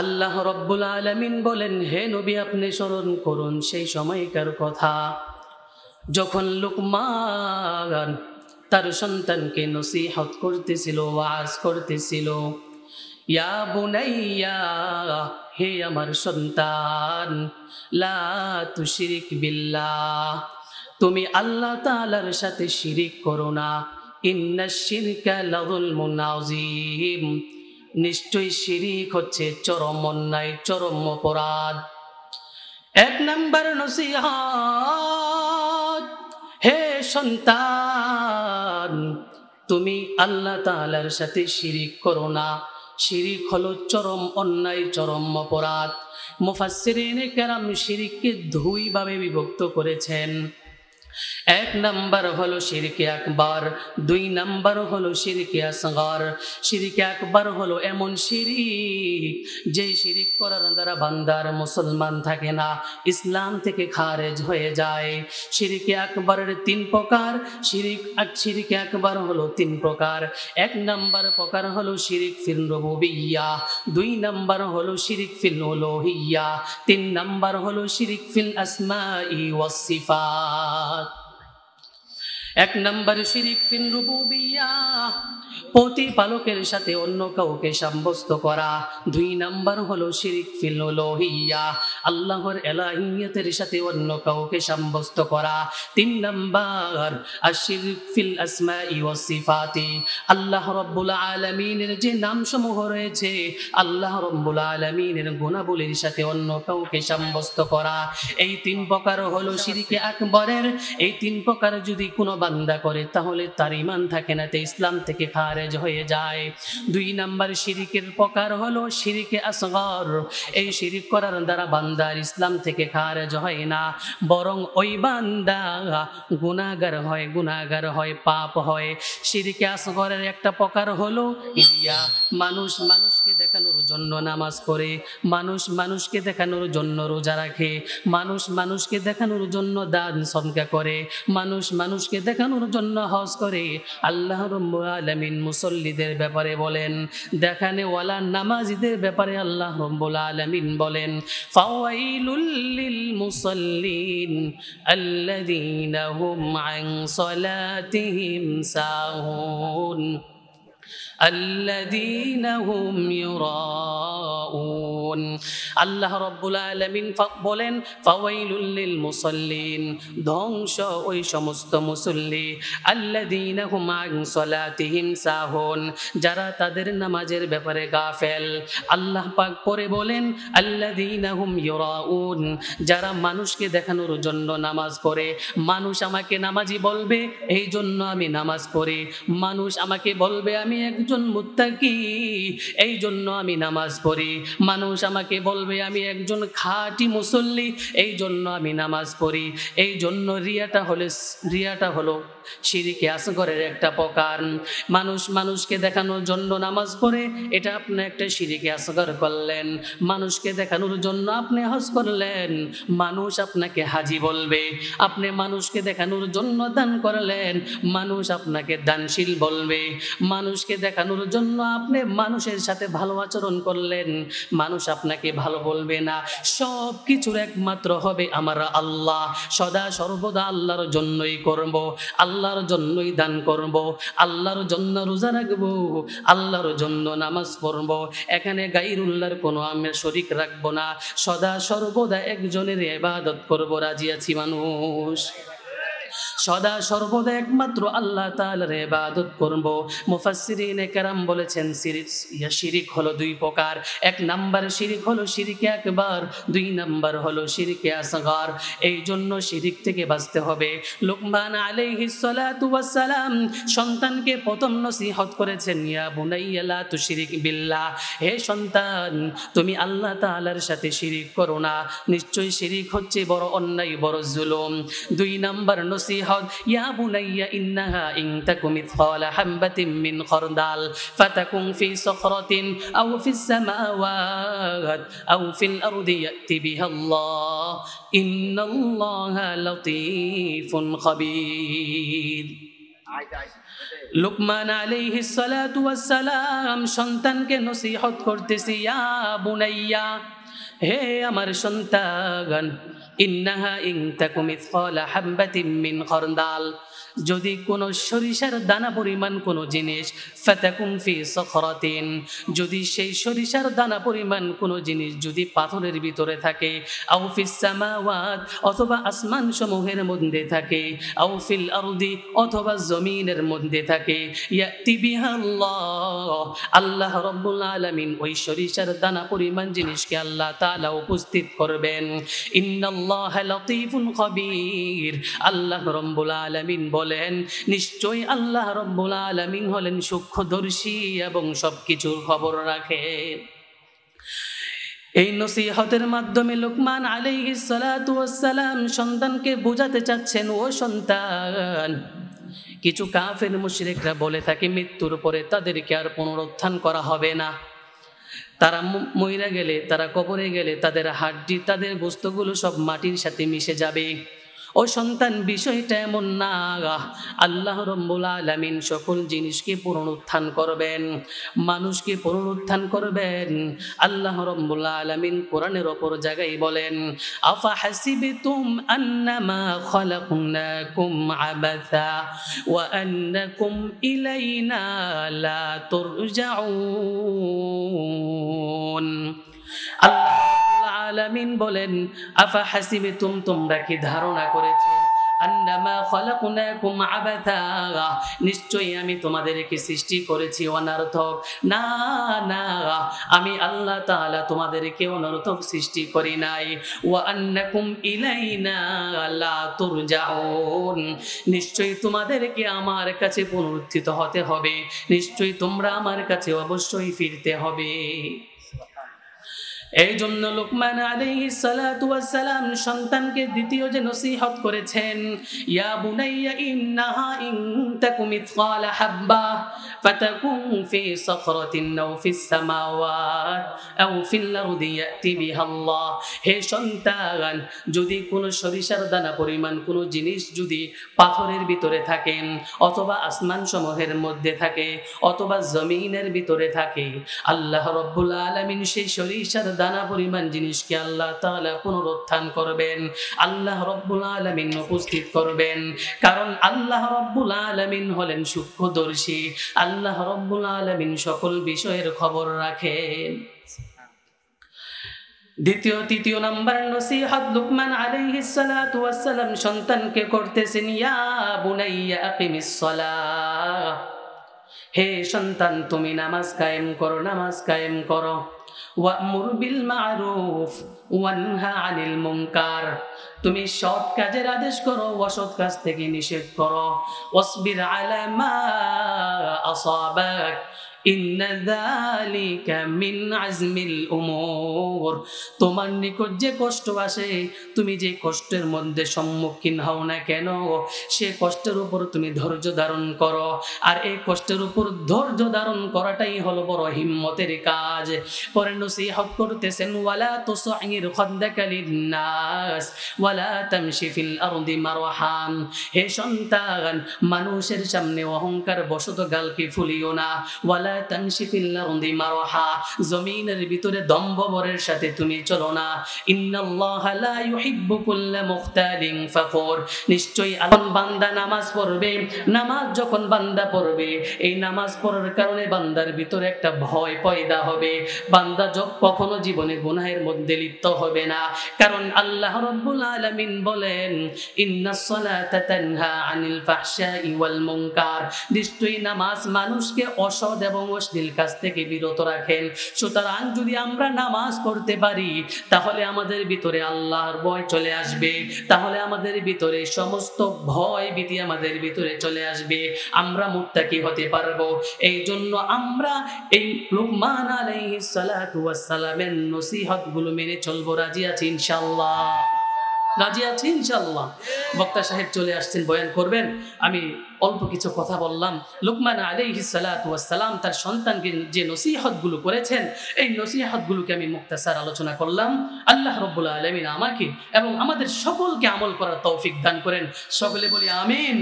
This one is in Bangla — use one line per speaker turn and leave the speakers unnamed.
আল্লাহ রব্বুল আলামিন বলেন, হে নবী আপনি স্মরণ করুন সেই সময়কার কথা যখন লুকমান তার সন্তানকে নসিহত করতেছিল, ওয়াজ করতেছিল। ইয়া বুনাইয়া, হে আমার সন্তান, লা তুশরিক বিল্লাহ, তুমি আল্লাহ তাআলার সাথে শিরিক করো না। ইন্নাশ শিরকা লাযুলমুন আযীম, নিশ্চয়ই শিরিক হচ্ছে চরম অন্যায়, চরম অপরাধ। এক নাম্বার নসিহত, হে সন্তান, তুমি আল্লাহ তাআলার সাথে শিরিক করো না। শিরিক হলো চরম অন্যায়, চরম অপরাধ। মুফাসসিরিনে কেরাম শিরিককে দুই ভাবে বিভক্ত করেছেন। এক নাম্বার হলো শিরকে আকবার, দুই নাম্বার হলো শিরকে আসগর। শিরকে আকবার হলো এমন শিরিক যে শিরিক করার দ্বারা বান্দার মুসলমান থাকে না, ইসলাম থেকে খারেজ হয়ে যায়। শিরকে আকবরের তিন প্রকার। শিরকে আকবার হলো তিন প্রকার। এক নাম্বার প্রকার হলো শিরিক ফিল রুবুবিয়্যাহ, দুই নাম্বার হলো শিরিক ফিল উলুহিয়্যাহ, তিন নাম্বার হলো শিরিক ফিল আসমাই ওয়াস সিফাত। এক নম্বর শিরিক ফিল রুবুবিয়্যাহ, প্রতিপালকের সাথে অন্য কাউকে সাব্যস্ত করা। দুই নাম্বার হলো শিরিক ফিল উলুহিয়্যাহ, আল্লাহর এলাহিয়তের সাথে অন্য কাউকে সাব্যস্ত করা। তিন নাম্বার আশিরিক ফিল আসমাই ওয়াস সিফাতি, আল্লাহ রাব্বুল আলামিনের যে নামসমূহ রয়েছে, আল্লাহ রাব্বুল আলামিনের গুণাবলীর সাথে অন্য কাউকে সাব্যস্ত করা। এই তিন প্রকার হলো শিরকে আকবরের। এই তিন প্রকার যদি কোনো বান্দা করে তাহলে তার ঈমান থাকে না, তে ইসলাম থেকে খারেজ হয়ে যায়। দুই নাম্বার শিরিকের প্রকার হলো শিরকে আসগর। এই শিরিক করার দ্বারা বান্দার ইসলাম থেকে খারেজ হয় না, বরং ওই বান্দা গুনাহগার হয়, পাপ হয়। শিরকে আসগরের একটা প্রকার হলো রিয়া, মানুষকে দেখানোর জন্য নামাজ পড়ে, মানুষকে দেখানোর জন্য রোজা রাখে, মানুষকে দেখানোর জন্য দান সদকা করে, মানুষকে দেখানোর জন্য হজ করে। আল্লাহ রাব্বুল আলামিন মুসল্লিদের ব্যাপারে বলেন, দেখানে ওয়ালা নামাজীদের ব্যাপারে আল্লাহ রাব্বুল আলামিন বলেন, ফাওয়াইলুল লিল মুসাল্লিন আল্লাযীনা হুম আন সালাতিহিম সাহুন আল্লাযীনা হুম ইউরাউন। আল্লাহ রাব্বুল আলামিন বলেন, ফাওয়াইলুল লিল মুসাল্লিন, ধ্বংস ওই সমস্ত মুসল্লি, আল্লাযীনা হুম আন সালাতিহিম সাহুন, যারা তাদের নামাজের ব্যাপারে গাফেল। আল্লাহ পাক পরে বলেন, আল্লাযীনা হুম ইউরাউন, যারা মানুষকে দেখানোর জন্য নামাজ পড়ে। মানুষ আমাকে নামাজি বলবে, এই জন্য আমি নামাজ পড়ি। মানুষ আমাকে বলবে আমি একজন মুত্তাকি, এই জন্য আমি নামাজ পড়ি। মানুষ আমাকে বলবে আমি একজন খাঁটি মুসল্লি, এই জন্য আমি নামাজ পড়ি। এই জন্য রিয়াটা হলো শিরকে আসগরের একটা প্রকার। মানুষকে দেখানোর জন্য নামাজ পড়ে, এটা আপনি একটা শিরকে আসগর করলেন। মানুষকে দেখানোর জন্য আপনি হজ করলেন, মানুষ আপনাকে হাজি বলবে। আপনি মানুষকে দেখানোর জন্য দান করলেন, মানুষ আপনাকে দানশীল বলবে। মানুষকে দেখানোর জন্য আপনি মানুষের সাথে ভালো আচরণ করলেন, মানুষ আপনাকে ভালো বলবে না। সব কিছুর একমাত্র হবে আমার আল্লাহ। সদা সর্বদা আল্লাহর জন্যই করব, আল্লাহর জন্যই দান করব, আল্লাহর জন্য রোজা রাখবো, আল্লাহর জন্য নামাজ পড়ব। এখানে গায়রুল্লাহর কোনো আমি শরীক রাখবো না, সদা সর্বদা একজনের ইবাদত করব। রাজি আছি মানুষ? সদা সর্বদা একমাত্র আল্লাহ তাআলার ইবাদত করব। মুফাসসিরিনে কেরাম বলেছেন শিরিক হলো দুই প্রকার। এক নাম্বার শিরিক হলো শিরকে আকবার, দুই নাম্বার হলো শিরকে আসগর। এই জন্য শিরিক থেকে বাঁচতে হবে। লুকমান আলাইহিস সালাতু ওয়াস সালাম সন্তানকে প্রথম নসিহত করেছেন, ইয়া বুনাইয়া লা তুশরিক বিল্লাহ, হে সন্তান তুমি আল্লাহ তাআলার সাথে শিরিক করো না, নিশ্চয়ই শিরিক হচ্ছে বড় অন্যায়, বড় জুলুম। দুই নাম্বার নসিহত, ইয়া বুনাইয়া ইন্নাহা ইন তাকুম মিথকালা হাববাতিন মিন খারদাল ফাতাকুন ফি সখরাতিন আও ফিস সামাওয়াত আও ফিল আরদি ইয়াতি বিহাল্লাহ ইন্নাল্লাহা লাতীফুন খাবীর। লুকমান আলাইহিস সালাতু ওয়াস সালাম সন্তানকে নসিহত করতেছে, ইয়া বুনাইয়া, হে আমার সন্তান, ইন্নাহা ইন তাকুম মিসকালা হাববাতিন মিন খারদাল, যদি কোন সরিষার দানা পরিমাণ কোন জিনিস, ফাতাকুম ফি সখরাতিন, যদি সেই সরিষার দানা পরিমাণ কোন জিনিস যদি পাথরের ভিতরে থাকে, আও ফিস সামাওয়াত, অথবা আসমান সমূহের মধ্যে থাকে, আও ফিল আরদি, অথবা জমিনের মধ্যে থাকে, ইয়াতি বিহা আল্লাহ, আল্লাহ রাব্বুল আলামিন ওই সরিষার দানা পরিমাণ জিনিসকে আল্লাহ তাআলা উপস্থিত করবেন। ইন্নাল্লাহা লাতীফুন খাবীর, আল্লাহ রাব্বুল আলামিন বলেন, নিশ্চয়ই আল্লাহ রাব্বুল আলামিন হলেন সূক্ষ্মদর্শী এবং সবকিছুর খবর রাখেন। এই নসিহতের মাধ্যমে লুকমান আলাইহিস সালাতু ওয়াস সালাম সন্তানকে বোঝাতে চাচ্ছেন, ও সন্তান, কিছু কাফের মুশরিকরা বলে থাকে মৃত্যুর পরে তাদেরকে আর পুনরুত্থান করা হবে না, তারা মইরা গেলে, তারা কবরে গেলে তাদের হাড্ডি, তাদের গোশতগুলো সব মাটির সাথে মিশে যাবে। ও সন্তান, বিষয়টা এমন না, আল্লাহ রাব্বুল আলামিন সকল জিনিসকে পুনরুত্থান করবেন, মানুষকে পুনরুত্থান করবেন। আল্লাহ রাব্বুল আলামিন কোরআনের অপর জায়গায় বলেন, আফা হাসিবতুম আন্নামা খালাকনাকুম আবাসা ওয়া আন্নাকুম ইলাইনা লা তুরজাউন। আল্লাহ আলামিন বলেন, আফা হাসিবতুম, তোমরা কি ধারণা করেছো, আন্নামা খালাকনাকুম আবাথা, নিশ্চয়ই আমি তোমাদেরকে সৃষ্টি করেছি অনর্থক? না না, আমি আল্লাহ তাআলা তোমাদেরকে অনর্থক সৃষ্টি করি নাই। ওয়া আন্নাকুম ইলাইনা লা তুরজাউন, নিশ্চয়ই তোমাদেরকে আমার কাছে পুনরুত্থিত হতে হবে, নিশ্চয়ই তোমরা আমার কাছে অবশ্যই ফিরতে হবে। এই জন্য লুকমান আলাইহিস সালাতু ওয়াস সালাম সন্তানকে দ্বিতীয় যে নসিহত করেছেন, ইয়া বুনাইয়া ইন্নাহা ইন তাকুম মিসকালা হাব্বা ফাতাকুন ফি সখরাতিন আও ফিস সামাওয়াত আও ফিল আরদি ইয়াতি বিহা আল্লাহ, হে সন্তান, যদি কোনো সরিষার দানা পরিমাণ কোনো জিনিস যদি পাথরের ভিতরে থাকেন, অথবা আসমান সমূহের মধ্যে থাকে, অথবা জমিনের ভিতরে থাকে, আল্লাহ রাব্বুল আলামিন সেই সরিষার দানা পরিমাণ জিনিসকে আল্লাহ তাআলা পুনরুত্থান করবেন, আল্লাহ রাব্বুল আলামিন উপস্থিত করবেন। কারণ আল্লাহ রাব্বুল আলামিন হলেন সূক্ষ্মদর্শী, আল্লাহ রাব্বুল আলামিন সকল বিষয়ের খবর রাখেন। তৃতীয় নাম্বার নসিহত লুকমান আলাইহিস সালাতু ওয়াস সালাম সন্তানকে করতেছেন, ইয়া বুনাইয়া আকিমিস সালাহ, হে সন্তান, তুমি নামাজ কায়েম করো, নামাজ কায়েম করো। ওয়া'মুর বিল মা'রুফ ওয়ানহা আনিল মুনকার, তুমি সৎ কাজের আদেশ করো, অসৎ কাজ থেকে নিষেধ করো। ওয়াসবির আলা মা আসাবাক ইন্না যালিকা মিন আজমিল উমুর, তোমার নিকট যে কষ্ট আসে, তুমি যে কষ্টের মধ্যে সম্মুখীন হও না কেন, সে কষ্টের উপর তুমি ধৈর্য ধারণ করো, আর এই কষ্টের উপর ধৈর্য ধারণ করাটাই হলো বড় হিম্মতের কাজ। পরে নসিহত করতেছেন, ওয়ালা তুসাইর খাদ্দাকা লিন্নাস ওয়ালা তামশি ফিল আরদি মারহাম, হে সন্তান, মানুষের সামনে অহংকার বশত গালকে ফুলিও না। ওয়ালা তামশি ফিল আরদি মারহা, জমিনের ভিতরে দম্ভবরের সাথে তুমি চলো না। ইন্নাল্লাহা লা ইউহিব্বু কুল্লা মুখতালিন ফাখুর, নিশ্চয়ই আল্লাহ বান্দা নামাজ পড়বে, নামাজ যখন বান্দা পড়বে, এই নামাজ পড়ার কারণে বান্দার ভিতরে একটা ভয় পয়দা হবে, বান্দা কখনো জীবনে গুনাহের মধ্যে লিপ্ত হবে না। কারণ আল্লাহ রাব্বুল আলামিন বলেন, ইন্নাস সালাতা তানহা আনিল ফাহশাই ওয়াল মুনকার, নিশ্চয়ই নামাজ মানুষকে অসৎ এবং অশ্লীল কাজ থেকে বিরত রাখেন। সুতরাং যদি আমরা নামাজ পড়তে পারি, তাহলে আমাদের ভিতরে আল্লাহর ভয় চলে আসবে, তাহলে আমাদের ভিতরে সমস্ত ভয় ভীতি আমাদের ভিতরে চলে আসবে, আমরা মুত্তাকি হতে পারবো। এই জন্য আমরা এই লুকমান আলাইহিস সালাতু ওয়াস সালামের নসিহতগুলো মেনে চলবো। রাজি আছি ইনশাআল্লাহ? রাজি আছি ইনশাআল্লাহ? বক্তা সাহেব চলে আসছেন, বয়ান করবেন। আমি অল্প কিছু কথা বললাম। লুকমান আলাইহিস সালাতু ওয়াস সালাম তার সন্তানকে যে নসিহতগুলো করেছেন, এই নসিহতগুলোকে আমি মুখতাসার আলোচনা করলাম। আল্লাহ রাব্বুল আলামিন আমাকে এবং আমাদের সকলকে আমল করার তৌফিক দান করেন। সকলে বলি আমিন।